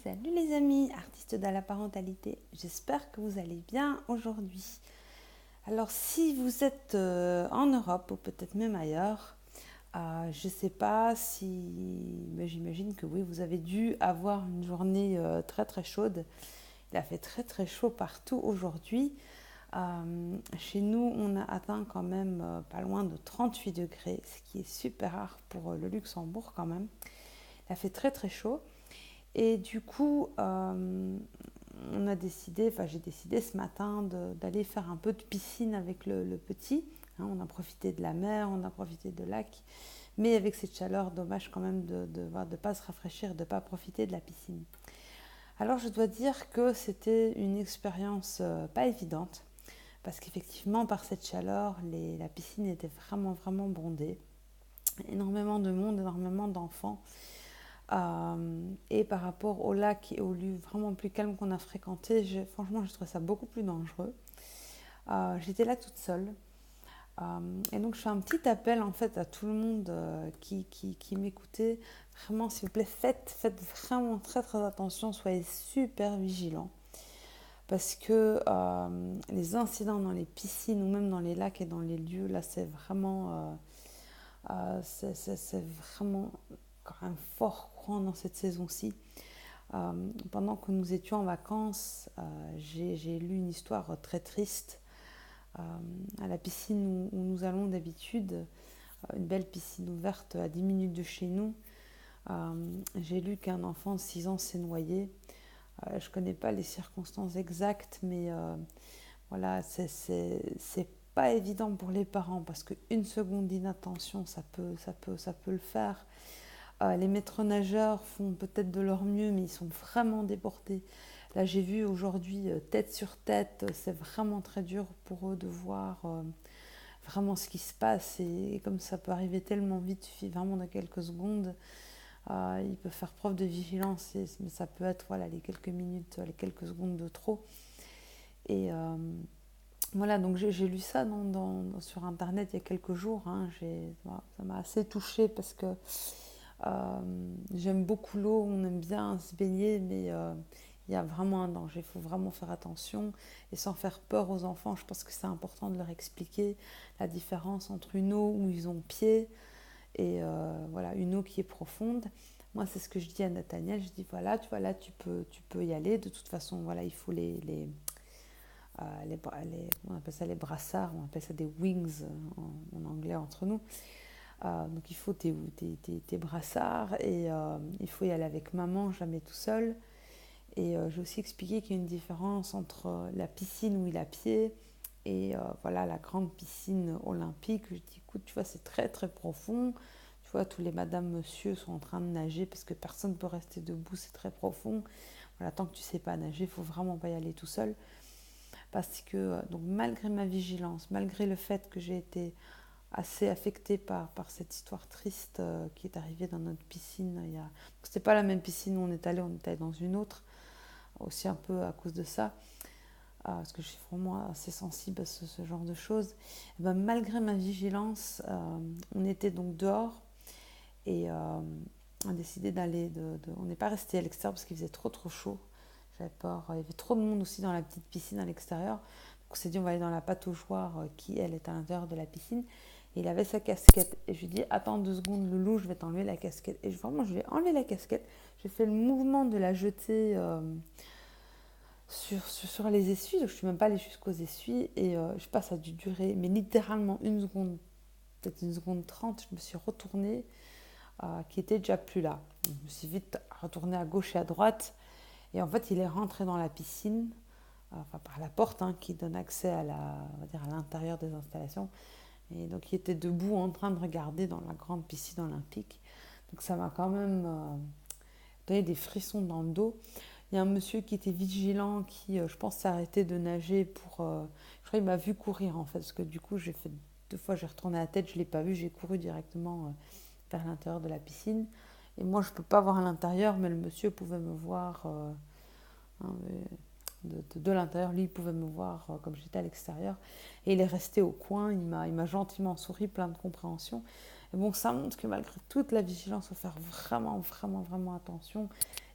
Salut les amis, artistes de la parentalité, j'espère que vous allez bien aujourd'hui. Alors si vous êtes en Europe ou peut-être même ailleurs, je ne sais pas si, mais j'imagine que oui, vous avez dû avoir une journée très très chaude. Il a fait très très chaud partout aujourd'hui. Chez nous, on a atteint quand même pas loin de 38 degrés, ce qui est super rare pour le Luxembourg quand même. Il a fait très très chaud. Et du coup, j'ai décidé ce matin d'aller faire un peu de piscine avec le petit. Hein, on a profité de la mer, on a profité de lac. Mais avec cette chaleur, dommage quand même de ne pas se rafraîchir, de ne pas profiter de la piscine. Alors je dois dire que c'était une expérience pas évidente. Parce qu'effectivement, par cette chaleur, la piscine était vraiment, vraiment bondée. Énormément de monde, énormément d'enfants. Et par rapport au lac et aux lieux vraiment plus calmes qu'on a fréquentés, franchement, je trouvais ça beaucoup plus dangereux. J'étais là toute seule. Et donc, je fais un petit appel en fait à tout le monde qui m'écoutait. Vraiment, s'il vous plaît, faites vraiment très très attention, soyez super vigilants. Parce que les incidents dans les piscines ou même dans les lacs et dans les lieux, là, c'est vraiment un fort courant dans cette saison-ci. Pendant que nous étions en vacances, j'ai lu une histoire très triste à la piscine où nous allons d'habitude, une belle piscine ouverte à 10 minutes de chez nous. J'ai lu qu'un enfant de 6 ans s'est noyé. Je ne connais pas les circonstances exactes, mais voilà, c'est pas évident pour les parents parce qu'une seconde d'inattention, ça peut le faire. Les maîtres nageurs font peut-être de leur mieux, mais ils sont vraiment débordés. Là, j'ai vu aujourd'hui tête sur tête, c'est vraiment très dur pour eux de voir vraiment ce qui se passe. Et comme ça peut arriver tellement vite, il suffit vraiment de quelques secondes. Ils peuvent faire preuve de vigilance, mais ça peut être voilà, les quelques minutes, les quelques secondes de trop. Et voilà, donc j'ai lu ça sur Internet il y a quelques jours. Hein. Ça m'a assez touchée parce que j'aime beaucoup l'eau, on aime bien se baigner, mais il y a vraiment un danger. Il faut vraiment faire attention et sans faire peur aux enfants. Je pense que c'est important de leur expliquer la différence entre une eau où ils ont pied et voilà, une eau qui est profonde. Moi, c'est ce que je dis à Nathaniel. Je dis voilà, tu vois, là, tu peux y aller. De toute façon, voilà, il faut on appelle ça les brassards, on appelle ça des wings en anglais entre nous. Donc il faut tes brassards et il faut y aller avec maman, jamais tout seul. Et j'ai aussi expliqué qu'il y a une différence entre la piscine où il a pied et voilà la grande piscine olympique. Je dis écoute, tu vois, c'est très très profond. Tu vois, tous les madame, monsieur sont en train de nager parce que personne ne peut rester debout, c'est très profond. Voilà, tant que tu ne sais pas nager, il ne faut vraiment pas y aller tout seul. Parce que, donc malgré ma vigilance, malgré le fait que j'ai été assez affectée par cette histoire triste qui est arrivée dans notre piscine. C'était pas la même piscine où on est allé dans une autre, aussi un peu à cause de ça, parce que je suis vraiment assez sensible à ce genre de choses. Et ben, malgré ma vigilance, on était donc dehors et on a décidé on n'est pas resté à l'extérieur parce qu'il faisait trop chaud. J'avais peur, il y avait trop de monde aussi dans la petite piscine à l'extérieur. Donc on s'est dit on va aller dans la pataugeoire qui elle est à l'intérieur de la piscine. Et il avait sa casquette. Et je lui ai dit attends 2 secondes Loulou, je vais t'enlever la casquette. Et vraiment je lui ai enlevé la casquette. J'ai fait le mouvement de la jeter sur les essuies. Donc je ne suis même pas allée jusqu'aux essuies. Et je sais pas, ça a dû durer, mais littéralement 1 seconde, peut-être 1 seconde 30. Je me suis retournée, qui était déjà plus là. Donc, je me suis vite retournée à gauche et à droite. Et en fait, il est rentré dans la piscine, enfin par la porte qui donne accès on va dire à l'intérieur des installations. Et donc, il était debout en train de regarder dans la grande piscine olympique. Donc, ça m'a quand même donné des frissons dans le dos. Il y a un monsieur qui était vigilant, qui, je pense, s'est arrêté de nager pour. Je crois qu'il m'a vu courir en fait, parce que du coup, j'ai fait 2 fois, j'ai retourné la tête, je ne l'ai pas vu, j'ai couru directement vers l'intérieur de la piscine. Et moi, je ne peux pas voir à l'intérieur, mais le monsieur pouvait me voir. Hein, de l'intérieur, lui, il pouvait me voir comme j'étais à l'extérieur. Et il est resté au coin, il m'a gentiment souri, plein de compréhension. Et bon, ça montre que malgré toute la vigilance, il faut faire vraiment, vraiment, vraiment attention.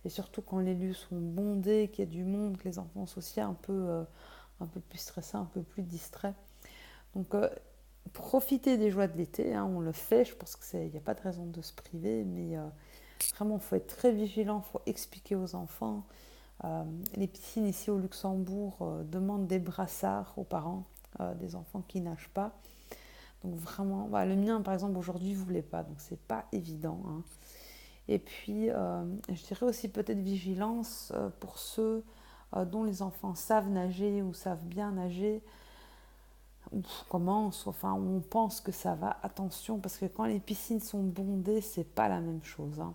et surtout quand les lieux sont bondés, qu'il y a du monde, que les enfants sont aussi un peu plus stressés, un peu plus distraits. Donc profiter des joies de l'été, hein, on le fait, je pense qu'il n'y a pas de raison de se priver, mais vraiment il faut être très vigilant, il faut expliquer aux enfants. Les piscines ici au Luxembourg demandent des brassards aux parents des enfants qui nagent pas. Donc vraiment, bah, le mien par exemple aujourd'hui ne voulait pas, donc c'est pas évident, hein. Et puis je dirais aussi peut-être vigilance pour ceux dont les enfants savent nager ou savent bien nager, ou commencent, enfin on pense que ça va, attention parce que quand les piscines sont bondées, c'est pas la même chose, hein.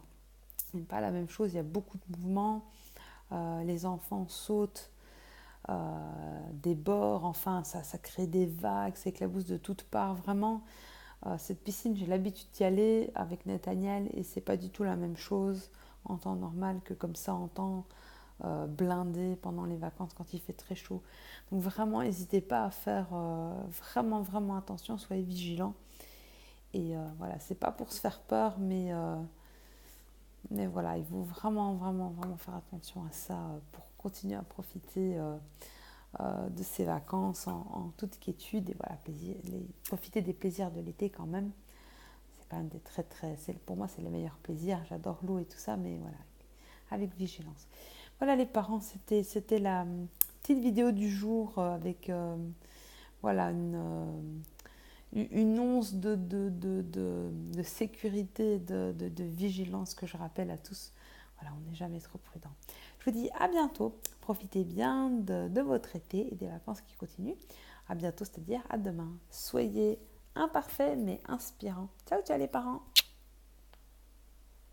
C'est pas la même chose, il y a beaucoup de mouvements, les enfants sautent des bords, enfin ça crée des vagues, ça éclabousse de toutes parts, vraiment. Cette piscine, j'ai l'habitude d'y aller avec Nathaniel et c'est pas du tout la même chose en temps normal que comme ça en temps blindé pendant les vacances quand il fait très chaud. Donc vraiment, n'hésitez pas à faire vraiment attention, soyez vigilants. Et voilà, c'est pas pour se faire peur, mais voilà, il faut vraiment faire attention à ça pour continuer à profiter de ses vacances en toute quiétude et voilà, profiter des plaisirs de l'été quand même. C'est quand même pour moi c'est le meilleur plaisir. J'adore l'eau et tout ça, mais voilà, avec vigilance. Voilà les parents, c'était la petite vidéo du jour avec voilà une once de sécurité, de vigilance que je rappelle à tous. Voilà, on n'est jamais trop prudent. Je vous dis à bientôt. Profitez bien de votre été et des vacances qui continuent. À bientôt, c'est-à-dire à demain. Soyez imparfaits mais inspirants. Ciao, ciao les parents.